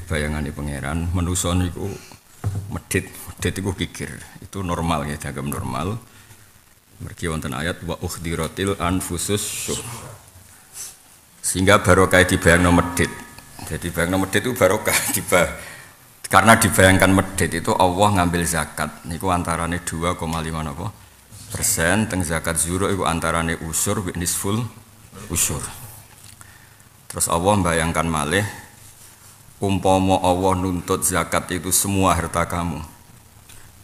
Bayangane pangeran manusa niku medhit iku pikir. Itu normal ya, dianggap normal. Mergi wonten ayat wa ukhdiratil anfusus syuh. Sehingga barokah dibayangno medhit. Jadi bayangno medhit itu barokah karena dibayangkan medhit itu Allah ngambil zakat. Niku antarane 2,5 napa? Persen teng zakat zuhur iku antarane usur wa nisful usur. Terus Allah bayangkan malih umpama Allah nuntut zakat itu semua harta kamu.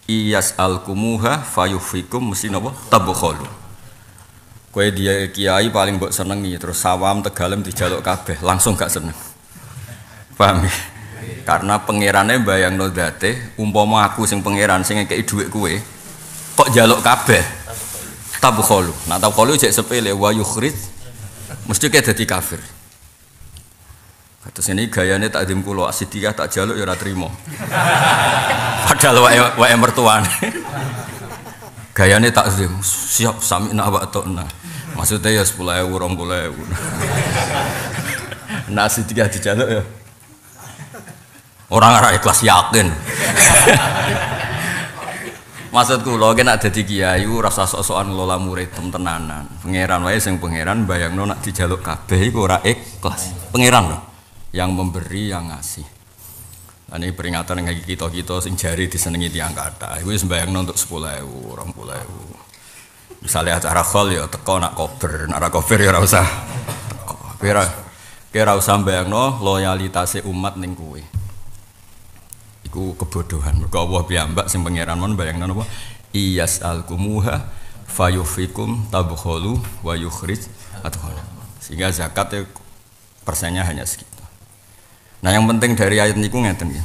Iyas alkumuha fayufikum mesti napa tabkhulu. Kowe dia kiai paling mbok senengi terus sawam tegalem dijaluk kabeh langsung gak seneng. Paham ya? Karena pangerane bayangno zate umpama aku sing pangeran sing ngekeki dhuwit kowe kok jaluk kabeh tabkhulu. Nah tabkhulu jek sepele wa yukhrij mesti ke dadi kafir. Terus ini gayanya tak dim kulo asidiyah tak jaluk ya ora trimo. Padahal wae mertuane. Gayane tak dim siap sami nak awak tokna. Maksudnya ya 10.000 20.000. Nah asidiyah dijaluk ya. Orang ora ikhlas yakin. Maksud kula nek dadi kiai rasa sok-sokan ngelola murid tenanan. Pangeran wae sing pangeran bayangno nak dijaluk kabeh iku ora ikhlas. Pangeran lho yang memberi yang ngasih. Nah, ini peringatan yang kita sing jari disenengi tiang kata. Iku wis mbayangno untuk 10.000, 20.000. Misalnya acara khol ya teko nak kober, nak ora kober ya ora usah teko. Kira usah mbayangno loyalitas umat ning kowe. Iku kebodohan. Mergo Allah piyambak sing pangeran mon bayangno napa? Iyas alkumuha fayufikum tabkhulu wa yukhrij adkhana. Sehingga zakat persennya hanya segitu. Nah yang penting dari ayat niku ngeten ya.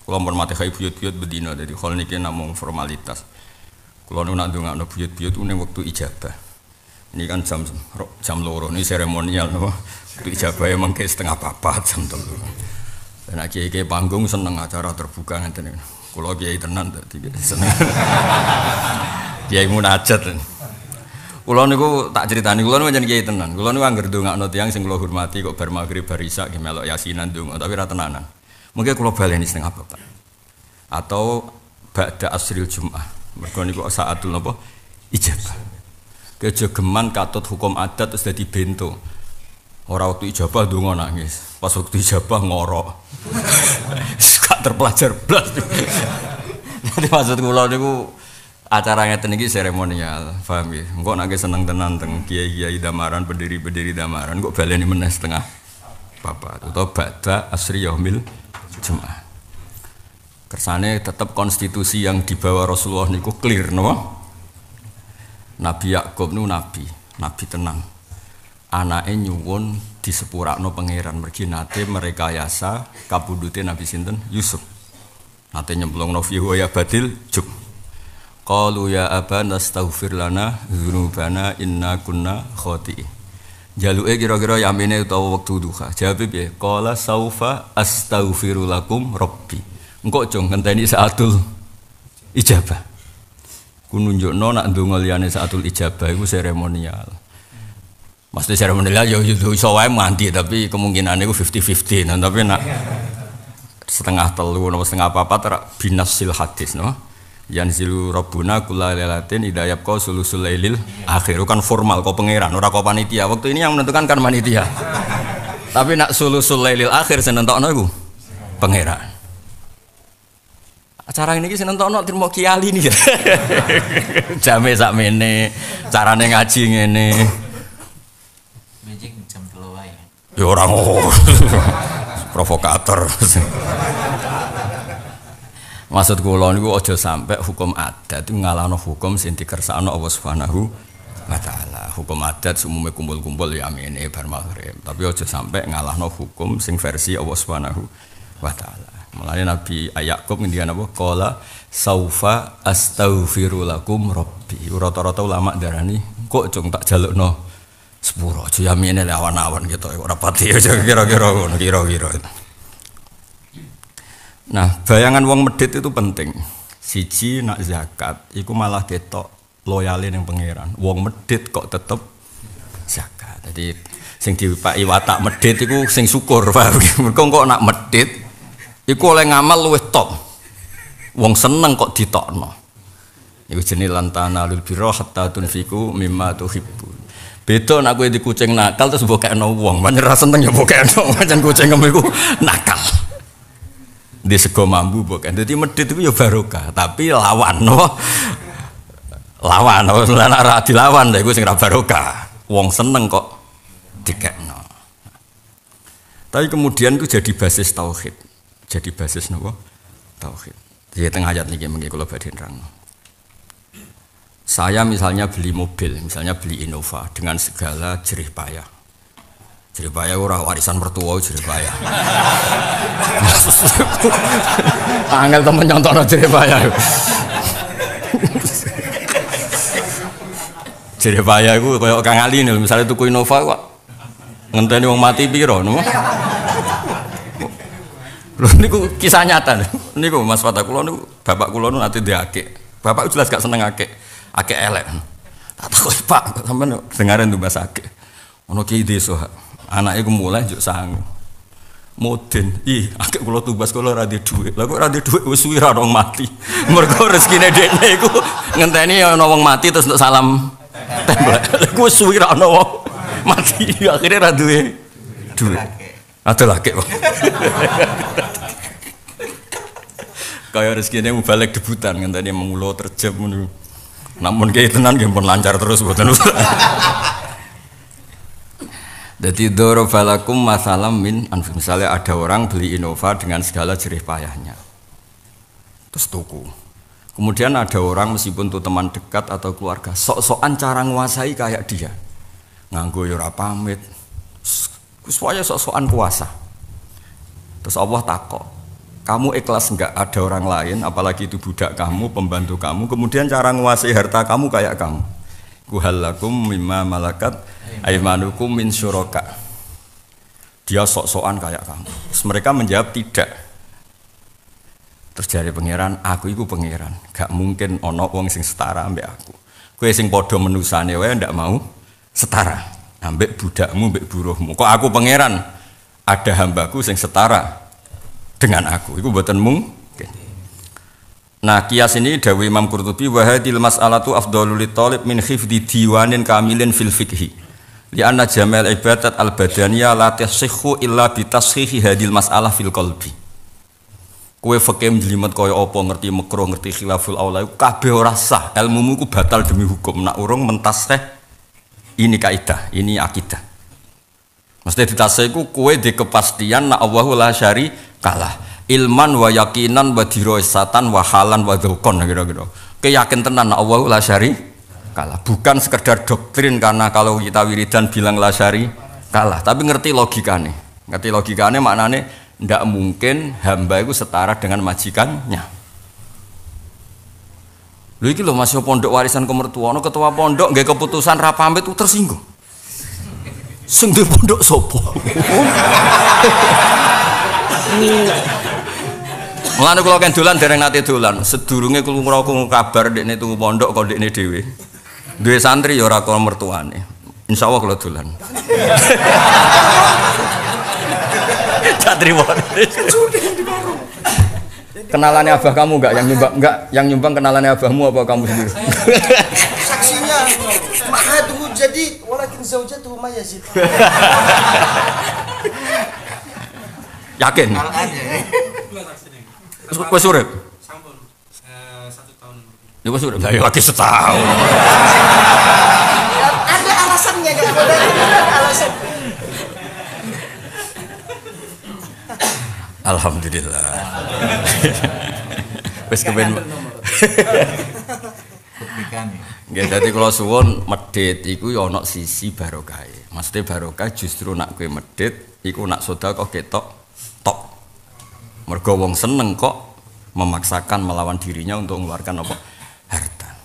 Kula hormati kaya buyut-buyut bedina dadi khol niki namung formalitas. Kula nu nak ndongakno buyut-buyut ning wektu ijabah. Ini kan jam 2 ini seremonial no. Waktu ijabah emang ke setengah 4 jam 3. Dan kiai panggung seneng acara terbuka ngeten. Kula kiai tenan dadi seneng. Kiai munajat. Kula niku tak critani, kula niku pancen kiai tenan. Kula niku anggere ndongakno tiyang sing kula hormati kok bar magrib bar isya ki melok yasinan ndonga, tapi ra tenanan. Mungkin kula baleni setengah 4. Atau ba'da asril Jumat. Mergo niku saatul napa? Ijabah. Kejogeman katut hukum adat terus dadi bento. Ora waktu ijabah ndonga nangis. Pas waktu ijabah ngorok. Gak terpelajar blas. Jadi maksud kula niku acara ngeten iki seremonial, paham ya? Engko nek seneng tenan teng kiai-kiai damaran, pendiri-pendiri damaran kok baleni meneh setengah 4 utawa ba'da asri yaumil Jumat. Kersane tetap konstitusi yang dibawa Rasulullah niku clear no? Nabi Yakub niku nabi tenan. Anake nyuwun disepurakno pangeran mergi nate merekayasa kabudute Nabi sinten Yusuf. Nate nyemplungno fi ya badil juk. Qalu ya abana astaghfir lana dzunubana inna kunna khati'in. Jaluke kira-kira yamine utawa wektu duha. Jawab piye? Qala saufa astaghfiru lakum rabbi. Engko aja ngenteni saatul ijabah. Ku nunjukno nak ndonga liyane saatul ijabah iku seremonial. Mesti seremonial ya iso wae mandi tapi kemungkinane iku 50-50. Tapi nak setengah 3 atau setengah 4 binasil hadis no. Yanzilu Rabbuna kulla lailatin idayab kau sulusul lailil akhir kan formal kau pangeran ora kau panitia waktu ini yang menentukan kan panitia tapi nak sulusul lailil akhir senentokno iku pangeran acara ini senentokno trimo kiali nih jame sakmene carane ngaji ngene magic jam 3 wae ya ora provokator. Maksud kula niku aja sampai hukum adat itu ngalahno hukum sing dikersakno Allah Subhanahu wa taala. Hukum adat umume kumpul-kumpul ya amene bar maghrib. Tapi aja sampai ngalahno hukum sing versi Allah Subhanahu wa taala. Mulane Nabi Yakub ngendikan apa? Qala saufa astaghfiru lakum rabbi. Rata-rata ulama darani kok jong tak jalukno sepuro aja yamene awan-awan gitu ora pati kira-kira ngono kira-kira. Nah, bayangan wong medhit itu penting. Siji nak zakat, iku malah ketok loyale ning pangeran. Wong medhit kok tetep zakat. Jadi sing dipaki watak medhit iku sing syukur, Pak. Mergo kok nak medhit Iku oleh ngamal luwih top. Wong seneng kok ditokno. Iku jenenge lantana lil birra hatta tunfiku mimma tuhibbun. Beda nek kowe di kucing nakal terus mbokekno wong, pancen ra seneng ya mbokekno, pancen kucing iku nakal. Di sego mambu mbokek. Dadi medhit iku ya barokah, tapi lawan no. Lawan, nek ora dilawan lha iku sing ra barokah. Wong seneng kok dikekno. Tapi kemudian itu jadi basis tauhid. Jadi basis napa? Tauhid. Di tengah ayat niki mengki kula badhe nerangno. Saya misalnya beli mobil, misalnya beli Innova dengan segala jerih payah. Jerih payah ora warisan mertua jerih payah. Angel temen nyontono jerih payah. Jerih payah iku kaya Kang Ali nih, misalnya tuku Innova kok ngenteni wong mati piro no? Lho niku kisah nyata. Niku Mas Fatah kula niku bapak kula niku ate ndekake. Bapak jelas gak seneng akeh. Akeh elek. Tak takoki Pak, sampean dengaren tuh bahasa akeh. Ono ki desa, anake ku mulai njuk sangu. Mudin, akeh kula tumbas kula ora ndek dhuwit. Lah kok ora ndek dhuwit wis suwi ra wong mati. Mergo rezekine dekne iku ngenteni ana wong mati terus untuk salam tempel. Lah ku wis suwi ra ana wong mati. Akhire ra duwe dhuwit. Adol akeh. Kaya rezekine mubalek debutan ngenteni mengulo terjem ngono. Namun kayak tenan nggih pun lancar terus mboten usah. Jadi dorobalakum masalam min anfus. Misalnya ada orang beli Innova dengan segala jerih payahnya, terus tuku. Kemudian ada orang meskipun itu teman dekat atau keluarga, sok-sokan cara nguasai kayak dia, nganggo yo ora pamit, supaya sok-sokan kuasa. Terus Allah takok. Kamu ikhlas enggak ada orang lain, apalagi itu budak kamu, pembantu kamu, kemudian cara menguasai harta kamu kayak kamu. Kuhalakum mimma malakat aimanukum min syuraka. Dia sok-sokan kayak kamu. Terus mereka menjawab tidak. Terus dari pangeran, aku itu pangeran, gak mungkin ono wong sing setara ambek aku. Kowe sing padha menusane wae ndak mau setara ambek budakmu, ambek buruhmu. Kok aku pangeran, ada hambaku sing setara dengan aku, itu mboten mungkin. Nah, kias ini dawuh Imam Qurtubi wa hadhil mas'alatu afdhalul talib min khifdi diwanin kamilin fil fiqhi. Li anna jamal ibadat al badaniyah la tasihhu illa bi tashihi hadhil mas'alah fil qalbi. Kowe fikih njlimet kaya apa ngerti makruh ngerti khilaful aula kabeh ora sah. Ilmumu ku batal demi hukum nak urung mentasih ini kaidah, ini akidah. Mesti ditasih iku kowe di kepastian nak Allahu la syari kalah ilman wa yakinan wa dirosatan wa halan wa dzukon kira-kira keyakin tenan Allah la syari kalah bukan sekedar doktrin karena kalau kita wiridan bilang la syari kalah tapi ngerti logikane maknane ndak mungkin hamba itu setara dengan majikannya. Lho iki lho masih pondok warisan kemertuane ketua pondok nggih keputusan ra pamit tersinggung sing di pondok sapa. Mulane kula kan dolan dereng nate dolan. Sedurunge kula kabar dekne tuku pondok kok dekne dhewe. Duwe santri ya ora kaya mertuane. Insyaallah kula dolan. Santri wae. Kenalannya abah kamu enggak yang nyumbang enggak yang nyumbang kenalannya abahmu apa kamu sendiri? Saksinya mahatuhu jadi walakin zaujatuhu ma yazid. Yakin? Wes urip. Sampun 1 tahun. Ya wes urip. Ya lagi setahun. Ada alasannya enggak ada alasan. Alhamdulillah. Wes kepen. Buktikan ya. Nggih dadi kula suwun medhit iku ya ana sisi barokahe. Maksudnya barokah justru nak kowe medhit iku nak sedekah ketok tok. Mergo wong seneng kok memaksakan melawan dirinya untuk mengeluarkan apa? Harta.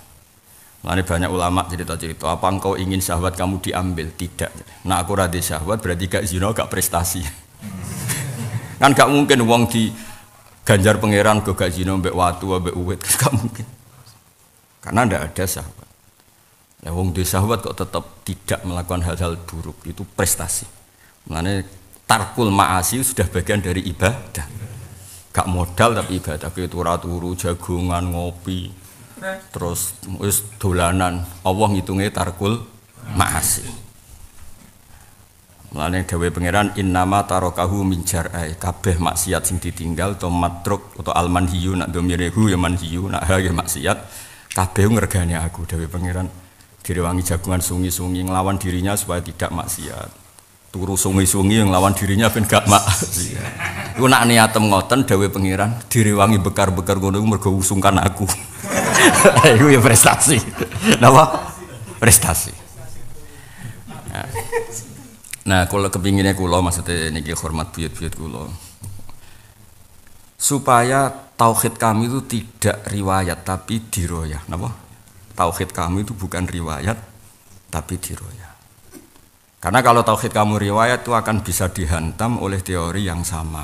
Mulane banyak ulama cerita-cerita, apa engkau ingin syahwat kamu diambil? Tidak. Nah aku rada syahwat berarti gak zina, gak prestasi. Kan gak mungkin wong di ganjar pangeran gak zina mbek watu mbek uwit, gak mungkin. Karena ndak ada syahwat. Ya wong di syahwat kok tetap tidak melakukan hal-hal buruk, itu prestasi. Mulane tarkul ma'asi sudah bagian dari ibadah. Gak gak modal tapi ibadah turu jagungan ngopi terus wis dolanan Allah ngitungnya tarkul ma'asi. Mulane gawe pangeran innama tarakahu min jar'ai kabeh maksiat sing ditinggal to matruk atau almanhiyu nak domirehu ya manhiyu nak ha ya maksiat kabeh ngregane aku gawe pangeran direwangi jagungan sungi-sungi nglawan dirinya supaya tidak maksiat. Turu sungi-sungi yang lawan dirinya ben gak maksiat. Iku nak niatem ngoten gawe pangeran direwangi bekar-bekar ngono mergo usungkan aku. Itu ya prestasi. Napa? Prestasi. Nah, kalau kepinginnya kula maksudnya niki hormat buyut-buyut kula. Supaya tauhid kami itu tidak riwayat tapi diroyah. Napa? Tauhid kami itu bukan riwayat tapi diroyah. Karena kalau tauhid kamu riwayat itu akan bisa dihantam oleh teori yang sama.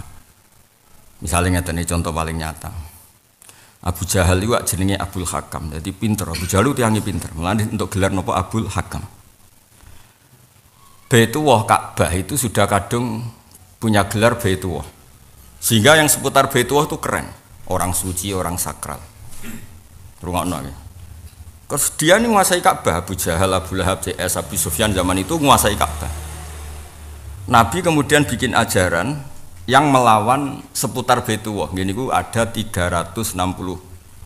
Misalnya ngeten contoh paling nyata. Abu Jahal itu jenenge Abul Hakam, jadi pinter. Abu Jahal itu tiangi pinter, mulane untuk gelar nopo Abul Hakam. Baitullah Ka'bah itu sudah kadung punya gelar Baitullah. Sehingga yang seputar Baitullah itu keren, orang suci, orang sakral. Rungokno ya. Terus dia ini menguasai Ka'bah, Abu Jahal, Abu Lahab, CS, Abu Sufyan zaman itu menguasai Ka'bah. Nabi kemudian bikin ajaran yang melawan seputar Baitullah. Gini ku ada 360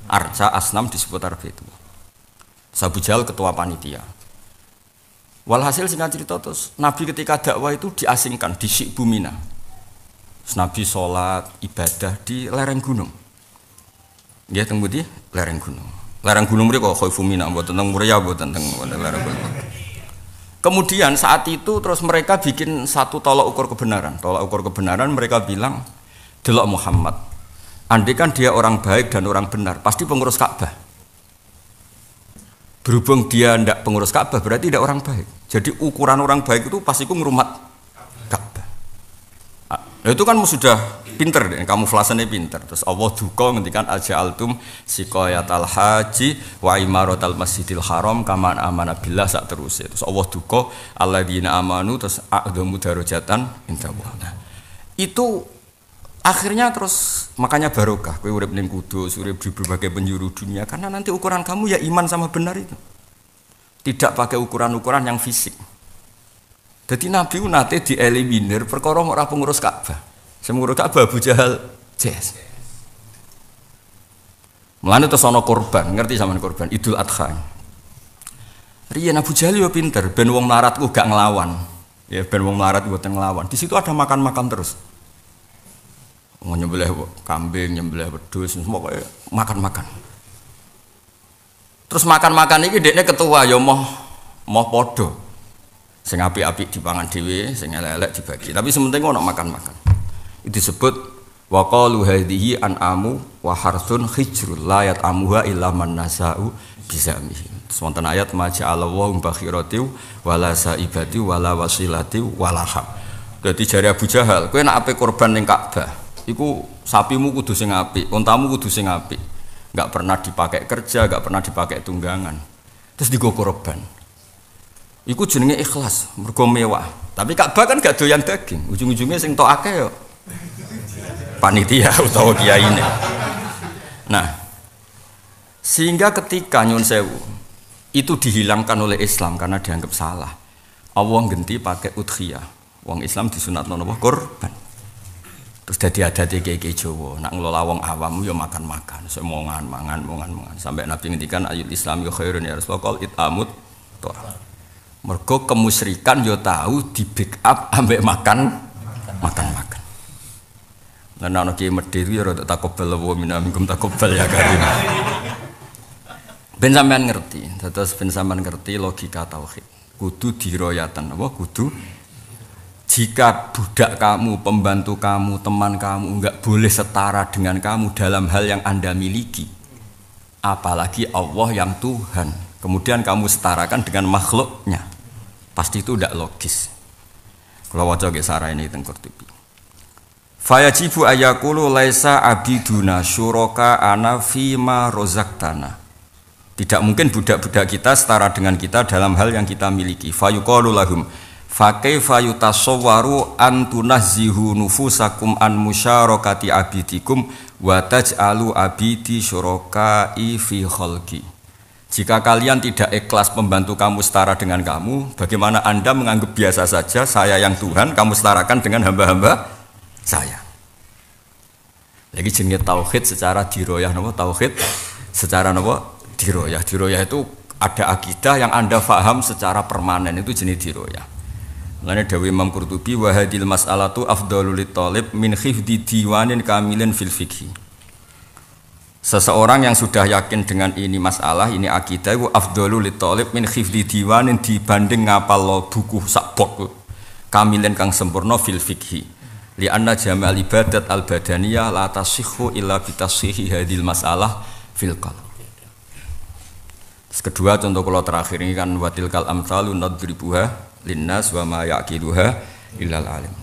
arca asnam di seputar Baitullah. Abu Jahal ketua panitia. Walhasil singkat cerita terus Nabi ketika dakwah itu diasingkan di Syikbu Mina. Nabi sholat ibadah di lereng gunung. Dia teng di lereng gunung. Lereng gunung mriko Khaifu Mina mboten teng Muria mboten teng lereng gunung. Kemudian saat itu terus mereka bikin satu tolak ukur kebenaran. Tolak ukur kebenaran mereka bilang, delok Muhammad. Andai kan dia orang baik dan orang benar, pasti pengurus Ka'bah. Berhubung dia tidak pengurus Ka'bah, berarti tidak orang baik. Jadi ukuran orang baik itu pasti ngrumat Ka'bah. Nah, itu kan sudah pinter deh, kamuflasenya pinter. Terus Allah duka ngendikan aja'altum siqayatal haji wa imaratal masjidil haram kaman amana billah sak terusé. Terus Allah duka alladzina amanu terus a'dhamu darajatan indallah. Nah, itu akhirnya terus makanya barokah kowe urip ning Kudus, urip di berbagai penjuru dunia karena nanti ukuran kamu ya iman sama benar itu. Tidak pakai ukuran-ukuran yang fisik. Jadi Nabi nate dieliminir perkara ora pengurus Ka'bah. Semurus Ka'bah Abu Jahal jes. Mulane terus ana korban, ngerti sampean korban Idul Adha. Riyen Abu Jahal yo pinter, ben wong melarat ku gak nglawan. Ya ben wong melarat mboten nglawan. Di situ ada makan-makan terus. Nyembelih kambing, nyembelih wedhus, semua kayak makan-makan. Terus makan-makan iki dekne ketua ya moh padha. Sing apik-apik dipangan dhewe, sing elek-elek dibagi. Tapi sementing ono makan-makan. Itu disebut wa qalu hadhihi an'amu wa harsun hijrul la yat'amuha illa man nasa'u bizamihi. Wonten ayat ma ja'alallahu bakhirati wala saibati wala wasilati wala ham. Dadi jare Abu Jahal, kowe nek ape korban ning Ka'bah, iku sapimu kudu sing apik, untamu kudu sing apik. Enggak pernah dipakai kerja, enggak pernah dipakai tunggangan. Terus digo korban. Iku jenenge ikhlas, mergo mewah. Tapi Ka'bah kan gak doyan daging. Ujung-ujungnya sing tok akeh yo panitia utawa kiai ini. Nah, sehingga ketika nyun sewu itu dihilangkan oleh Islam karena dianggap salah. Allah ganti pakai udhiyah. Wong Islam disunatno napa kurban. Terus dadi adate kiai-kiai Jawa, nak ngelola wong awam yo makan-makan, semongan mangan. Sampai Nabi ngendikan ayul Islam yo khairun ya Rasulullah itamut toh. Mergo kemusyrikan yo tahu di backup ambek makan. Lan ana ki medhit yo rada takobal wa minkum takobal ya karim. Ben sampean ngerti, terus ben sampean ngerti logika tauhid. Kudu diroyatan apa kudu jika budak kamu, pembantu kamu, teman kamu enggak boleh setara dengan kamu dalam hal yang Anda miliki. Apalagi Allah yang Tuhan. Kemudian kamu setarakan dengan makhluknya. Pasti itu tidak logis. Kalau waca ge sarane teng Qurtubi. Fayajibu ayaqulu laisa abiduna syuraka ana fima rozaktana. Tidak mungkin budak-budak kita setara dengan kita dalam hal yang kita miliki. Fayuqalu lahum fa kaifa yutasawwaru an tunazzihu nufusakum an musyarakati abidikum wa taj'alu abidi syuraka'i fi khalqi. Jika kalian tidak ikhlas membantu kamu setara dengan kamu, bagaimana Anda menganggap biasa saja saya yang Tuhan kamu setarakan dengan hamba-hamba saya? Lagi jenenge tauhid secara diroyah napa tauhid secara napa diroyah. Diroyah itu ada akidah yang Anda faham secara permanen, itu jenis diroyah. Mulane dawuh Imam Qurtubi wa hadil mas'alatu afdhalul talib min khifdi diwanin kamilin fil fiqhi. Seseorang yang sudah yakin dengan ini masalah, ini akidah, itu afdhalul talib min khifdi diwanin dibanding ngapal buku sak bok kamilin kang sempurna fil fiqhi. Li anna jami'al ibadat al badaniyah la tasihhu illa bi tashihi hadil masalah fil qalb. Kedua contoh kalau terakhir ini kan watilkal amsalu nadribuha linnas wa ma yaqiluha illal alim.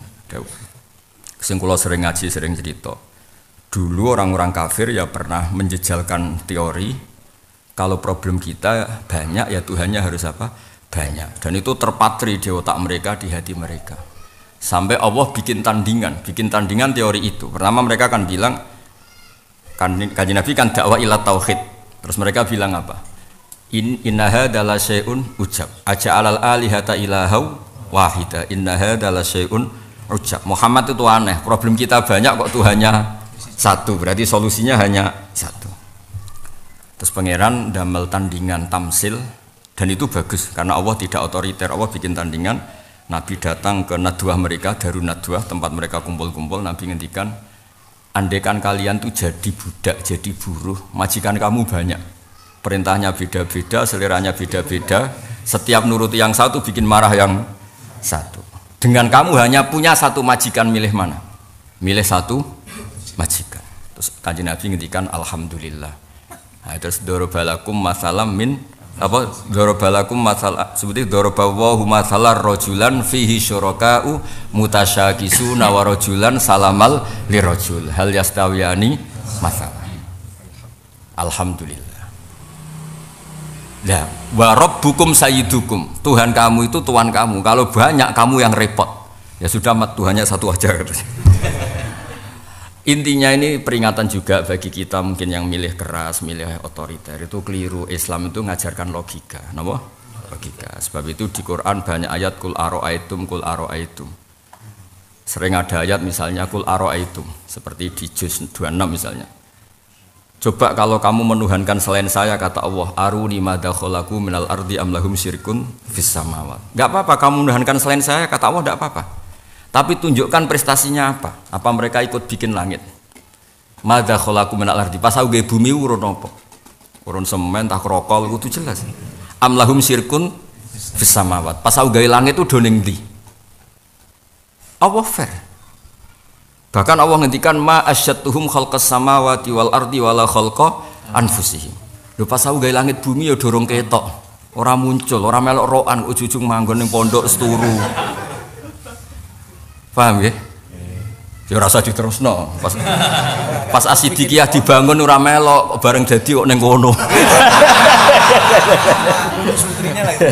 Sing kula sering ngaji sering cerita. Dulu orang-orang kafir ya pernah menjejalkan teori kalau problem kita banyak ya Tuhannya harus apa? Banyak. Dan itu terpatri di otak mereka, di hati mereka. Sampai Allah bikin tandingan teori itu. Pertama mereka kan bilang, Kanjeng Nabi kan dakwah ila tauhid. Terus mereka bilang apa? Inna hadza la syai'un ujab. Aja'alal alihata ilahau wahida. Inna hadza la syai'un ujab. Muhammad itu aneh. Problem kita banyak kok Tuhannya satu. Berarti solusinya hanya satu. Terus pangeran damel tandingan tamsil dan itu bagus karena Allah tidak otoriter. Allah bikin tandingan. Nabi datang ke nadwah mereka, Darun Nadwah, tempat mereka kumpul-kumpul. Nabi ngendikan, andaikan kalian tuh jadi budak, jadi buruh, majikan kamu banyak. Perintahnya beda-beda, seleranya beda-beda. Setiap nuruti yang satu bikin marah yang satu. Dengan kamu hanya punya satu majikan, milih mana? Milih satu majikan. Terus Kanjeng Nabi ngendikan, alhamdulillah. Nah, terus dorobalakum masalam min apa darabalakum masalah seperti darabawahu masalah rajulan fihi syuraka'u mutasyakisuna wa rajulan salamal lirajul hal yastawiyani masalah. Alhamdulillah. Nah, wa rabbukum sayyidukum, Tuhan kamu itu tuan kamu. Kalau banyak kamu yang repot. Ya sudah Tuhannya satu aja. Intinya ini peringatan juga bagi kita mungkin yang milih keras, milih otoriter itu keliru. Islam itu ngajarkan logika, napa? Logika. Sebab itu di Quran banyak ayat kul aro'aitum. Sering ada ayat misalnya kul aro'aitum seperti di juz 26 misalnya. Coba kalau kamu menuhankan selain saya kata Allah, aruni madza khalaqu minal ardi am lahum syirkun fis samawat. Enggak apa-apa kamu menuhankan selain saya kata Allah, enggak apa-apa. Tapi tunjukkan prestasinya apa? Apa mereka ikut bikin langit? Madza khalaqu minal ardi. Pas aku gawe bumi urun apa? Urun semen tak rokol kudu jelas. Am lahum syirkun fis samawat. Pas aku gawe langit itu do ning ndi? Allah fair. Bahkan Allah ngendikan ma asyattuhum khalqas samawati wal ardi wala khalqa anfusihim. Lho pas aku gawe langit bumi ya dorong ketok. Ora muncul, ora melok rokan ujug-ujug manggon ning pondok seturu. Paham ya? Ya rasa diterusno. Pas Asidikiyah dibangun ora melok bareng dadi kok ning kono. Sutrinya lagi.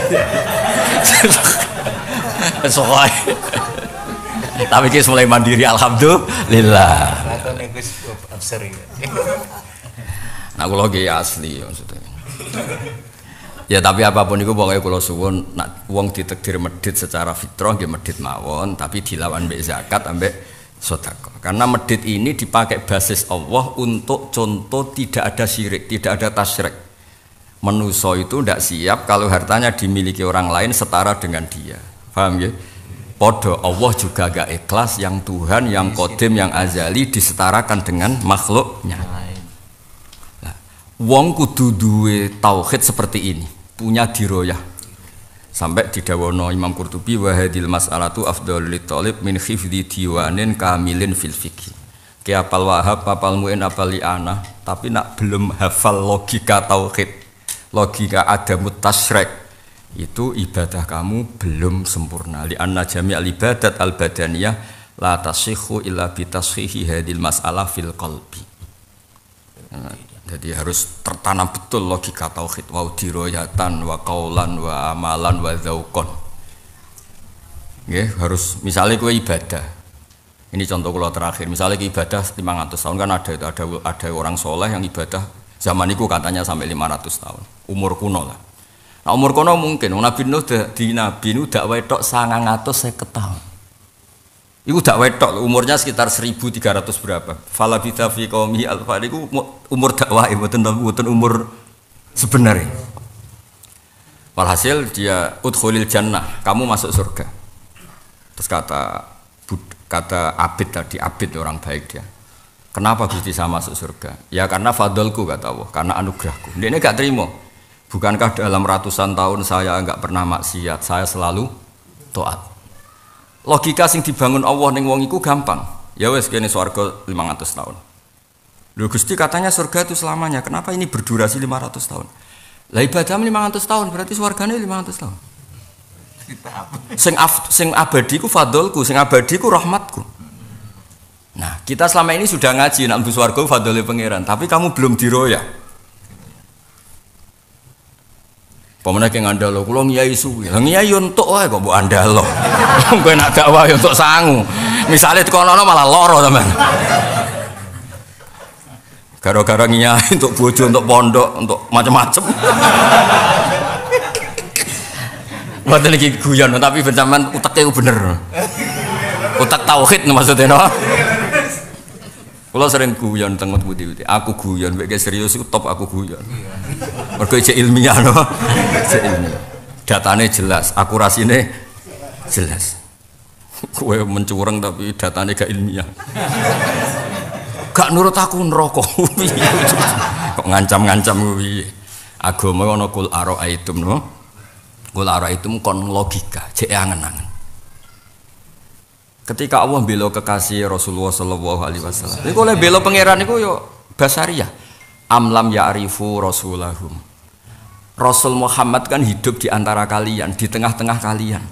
Soalnya tapi kita mulai mandiri alhamdulillah. Nah kalau lagi asli maksudnya. Ya tapi apapun itu pokoknya kalau suwun nak wong ditakdir medit secara fitrah nggih medit mawon tapi dilawan mbek zakat ambek sedekah. Karena medit ini dipakai basis Allah untuk contoh tidak ada syirik, tidak ada tasyrik. Manusa itu tidak siap kalau hartanya dimiliki orang lain setara dengan dia. Paham ya? Podo Allah juga gak ikhlas yang Tuhan, yang Qadim, yang azali disetarakan dengan makhluknya. Nah, wong kudu duwe tauhid seperti ini, punya diroyah. Sampai didawono Imam Qurtubi wa hadil mas'alatu afdhalul talib min khifdi diwanin kamilin fil fiqh. Ki apal Wahab, apal Muin, apal Li'anah, tapi nak belum hafal logika tauhid, logika adamut tasyrik. Itu ibadah kamu belum sempurna. Li anna jami'al ibadat al badaniyah la tasihhu illa bi tashihi hadil mas'alah fil qalbi. Jadi harus tertanam betul logika tauhid wa diroyatan wa qaulan wa amalan wa dzauqan. Nggih, harus misalnya kowe ibadah. Ini contoh kula terakhir. Misalnya ibadah 500 tahun kan ada orang soleh yang ibadah zaman itu katanya sampai 500 tahun. Umur kuno lah. Nah, umur kuno mungkin Nabi Nuh di Nabi Nuh dakwah tok 950 tahun. Iku dakwah tok umurnya sekitar 1300 berapa. Fala bita fi qaumi alfa iku umur dakwah mboten umur sebenarnya. Walhasil dia udkhulil jannah, kamu masuk surga. Terus kata Abid tadi, Abid orang baik dia. Kenapa Gusti saya masuk surga? Ya karena fadlku kata Allah, karena anugerahku. Dia ini gak terima. Bukankah dalam ratusan tahun saya enggak pernah maksiat, saya selalu taat. Logika sing dibangun Allah ning wong iku gampang. Ya wes kene swarga 500 tahun. Lho Gusti katanya surga itu selamanya. Kenapa ini berdurasi 500 tahun? Lah ibadah 500 tahun berarti swargane 500 tahun. Sing abadi ku fadlku, sing abadi ku rahmatku. Nah, kita selama ini sudah ngaji nak mlebu swarga fadlile pangeran, tapi kamu belum diroyak. Pemene ki ngandalo kula ngiyai suwi. Lah ngiyai yo entuk wae kok mbok andalo. Kowe nak dakwah yo entuk sangu. Misale tekono malah lara sampean. Gara-gara ngiyai untuk bojo, untuk pondok, untuk macam-macam. Mboten iki guyon tapi bencaman uteke bener. Utek tauhid maksudnya no. Kula sering guyon teng putih-putih. Aku guyon mek serius iku top aku guyon. Mergo cek ilmiah no. Cek ilmiah. Datane jelas, akurasine jelas. Kowe mencurang tapi datane gak ilmiah. Gak nurut aku neraka. Kok ngancam-ngancam kuwi. Agama ana kul araaitum no. Kul araaitum kon logika, cek angen-angen. Ketika Allah bela kekasih Rasulullah sallallahu alaihi wasallam. Iku oleh bela pangeran iku yo basariyah. Amlam ya'rifu rasulahum. Rasul Muhammad kan hidup di antara kalian, di tengah-tengah kalian.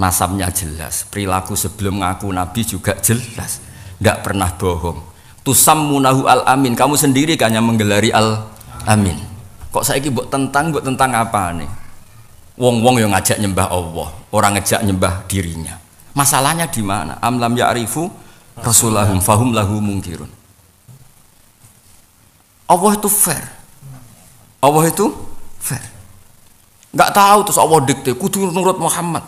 Nasabnya jelas, perilaku sebelum ngaku nabi juga jelas. Enggak pernah bohong. Tusammunahu al-amin, kamu sendiri kan yang menggelari al-amin. Kok saiki mbok tentang apa nih? Wong-wong yang ngajak nyembah Allah, orang ngajak nyembah dirinya. Masalahnya di mana? Amlam ya'rifu rasulahum fahum lahu munkirun. Allah itu fair. Allah itu fair. Enggak tahu terus Allah dikte kudu nurut Muhammad.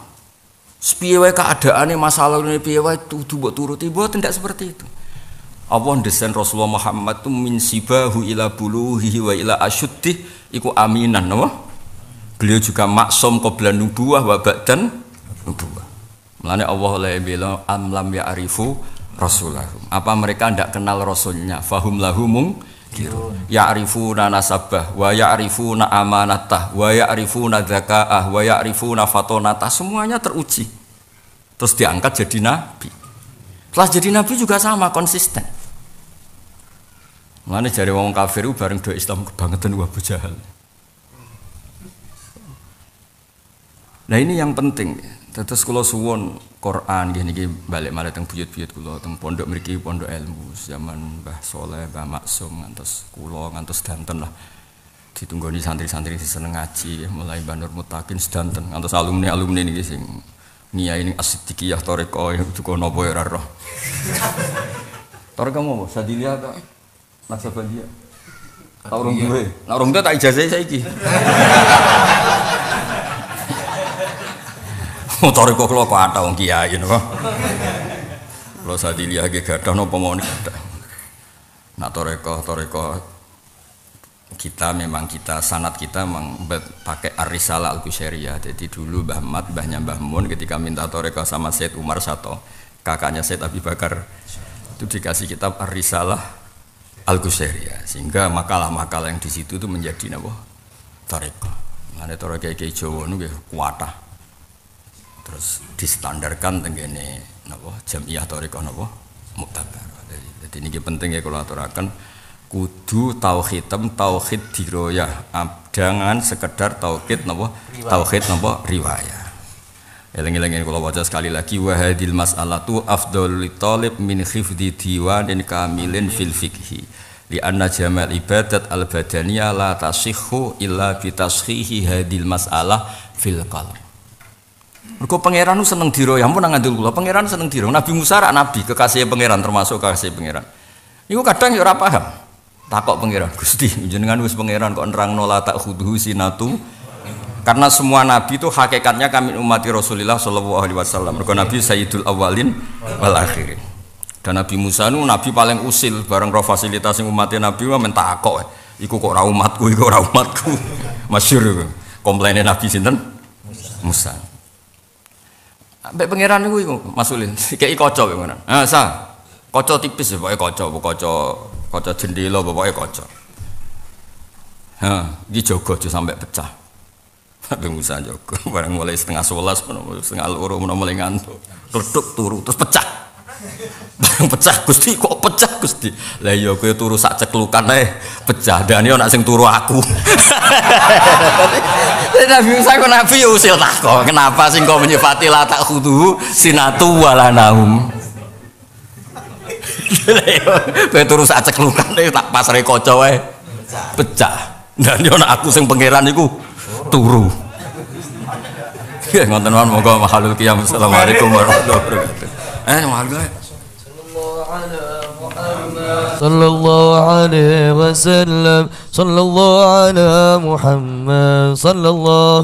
Sepiye wae keadaane masalahne piye wae kudu mbok turuti, mboten ndak seperti itu. Allah desain Rasulullah Muhammad itu min sibahu ila buluhi wa ila asyuddih iku aminan napa? Beliau juga maksum qabla nubuwah wa ba'dan nubuwah. Mulane Allah la bela amlam ya'rifu rasulahum. Apa mereka ndak kenal rasulnya? Fahum lahum kirun. Ya'rifuna nasabah wa ya'rifuna amanatah wa ya'rifuna dzakaah wa ya'rifuna fatonatah, semuanya teruji. Terus diangkat jadi nabi. Setelah jadi nabi juga sama konsisten. Mulane jare wong kafir bareng do Islam kebangetan wa Abu Jahal. Nah ini yang penting. Terus kula suwun Quran niki balik malih teng buyut-buyut kula teng pondok mriki pondok ilmu zaman Mbah Soleh, Mbah Maksum ngantos kula ngantos danten lah. Ditunggoni santri-santri sing seneng ngaji mulai Mbah Nur Mutakin sedanten ngantos alumni niki sing ngiyai ning As-Siddiqiyah Thariqah itu napa ya ora roh. Thariqah apa? Sadiliyah ta? Naksabandia. Taurung duwe. Nek urung tak ijazah saiki. Motor kok kula kok ata wong kiai napa. Kula sadiliyah ge gadah napa mawon gadah. Nak toreko kita memang sanad kita memang pakai Ar-Risalah Al-Qusairiyah. Jadi dulu Mbah Mat, mbahnya Mbah Mun ketika minta toreko sama Said Umar Sato, kakaknya Said Abi Bakar itu dikasih kitab Ar-Risalah Al-Qusairiyah. Sehingga makalah-makalah yang di situ itu menjadi napa? Toreko. Mane toreko kiai Jawa niku kuatah. Terus distandarkan tenggene napa jamiah thariqah napa muktabar. Jadi niki penting ya kula aturaken kudu tauhid diroyah, jangan sekedar tauhid napa tauhid napa riwayah. Eling-eling kula waca sekali lagi wa hadil mas'alatu afdhalul talib min khifdi diwanin kamilin fil fiqhi li anna jamal ibadat al badaniyah la tasihhu illa bi tashihi hadil mas'alah fil qalb. Mergo pangeran nu seneng diro, ya ampun nang ngandel kula, pangeran seneng diro. Nabi Musa rak nabi, kekasih pangeran termasuk kekasih pangeran. Iku kadang ya ora paham. Takok pangeran, Gusti, jenengan wis pangeran kok nerangno la ta'khudhu sinatu. Karena semua nabi itu hakikatnya kami umat Rasulullah sallallahu alaihi wasallam. Mergo nabi sayyidul awalin wal akhirin. Dan Nabi Musa nu nabi paling usil bareng ro fasilitas sing umatnya nabi wae men takok. Iku kok ora umatku, iku ora umatku. Masyhur iku. Komplaine nabi sinten? Musa. Ambek pangeran niku iku masulin. Kei kaca pangeran. Ah, sa. Kaca tipis pokoke kaca jendela pokoke kaca. Ha, iki jaga aja sampai pecah. Nabi Musa jaga bareng mulai setengah 11 setengah 2 mulai ngantuk. Kleduk turu terus pecah. Bareng pecah Gusti kok pecah Gusti. Lah iya kowe turu sak ceklukan ae pecah. Dan yo nak sing turu aku. Nabi Musa kok nabi usil takok, kenapa sing kok menyifati la ta'khudhu sinatu wala naum. Kowe turu sak ceklukan tak pasre kaca wae pecah. Dan yo nak aku sing pangeran iku turu. Ya ngoten mawon moga mahalul qiyam. Assalamualaikum warahmatullahi wabarakatuh. Mahalul. صلى الله عليه وسلم صلى الله على محمد صلى الله